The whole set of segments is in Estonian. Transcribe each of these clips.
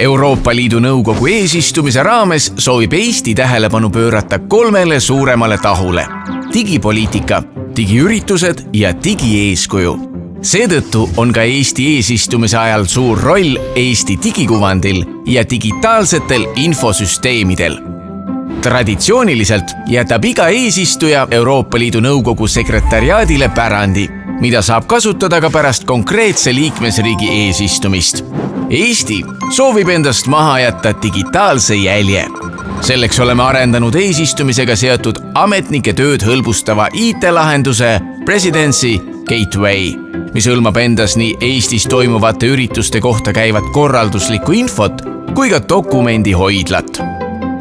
Euroopa Liidu Nõukogu eesistumise raames soovib Eesti tähelepanu pöörata 3 suuremale tahule: digipoliitika, digiüritused ja digieeskuju. Seetõttu on ka Eesti eesistumise ajal suur roll Eesti digikuvandil ja digitaalsetel infosüsteemidel. Traditsiooniliselt jätab iga eesistuja Euroopa Liidu Nõukogu sekretariaadile pärandi, mida saab kasutada ka pärast konkreetse liikmesriigi eesistumist. Eesti soovib endast maha jätta digitaalse jälje. Selleks oleme arendanud eesistumisega seotud ametnike tööd hõlbustava IT-lahenduse Presidency Gateway, mis hõlmab endas nii Eestis toimuvate ürituste kohta käivat korralduslikku infot kui ka dokumendihoidlat.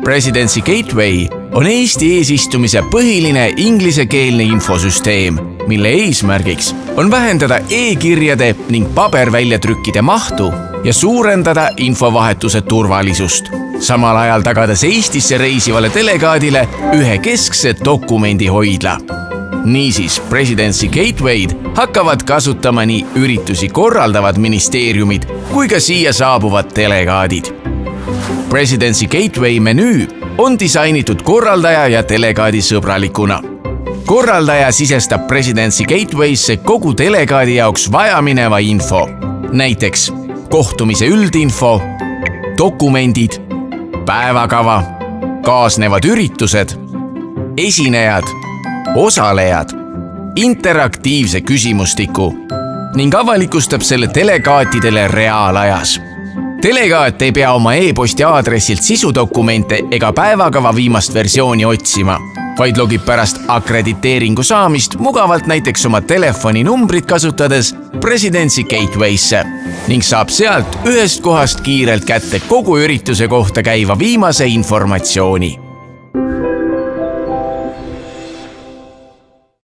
Presidency Gateway on Eesti eesistumise põhiline inglisekeelne infosüsteem, mille eesmärgiks on vähendada e-kirjade ning paberväljatrükkide mahtu ja suurendada infovahetuse turvalisust, samal ajal tagades Eestisse reisivale delegaadile ühe keskse dokumendihoidla. Niisiis, Presidency Gateway'd hakkavad kasutama nii üritusi korraldavad ministeeriumid kui ka siia saabuvad delegaadid. Presidency Gateway menüü on disainitud korraldaja ja delegaadi sõbralikuna. Korraldaja sisestab Presidency Gateway'sse kogu delegaadi jaoks vajamineva info, näiteks kohtumise üldinfo, dokumendid, päevakava, kaasnevad üritused, esinejad, osalejad, interaktiivse küsimustiku ning avalikustab selle delegaatidele reaalajas. Delegaat ei pea oma e-posti aadressilt sisudokumente ega päevakava viimast versiooni otsima, vaid logib pärast akrediteeringu saamist mugavalt näiteks oma telefoninumbrit kasutades Presidency Gateway'sse ning saab sealt ühest kohast kiirelt kätte kogu ürituse kohta käiva viimase informatsiooni.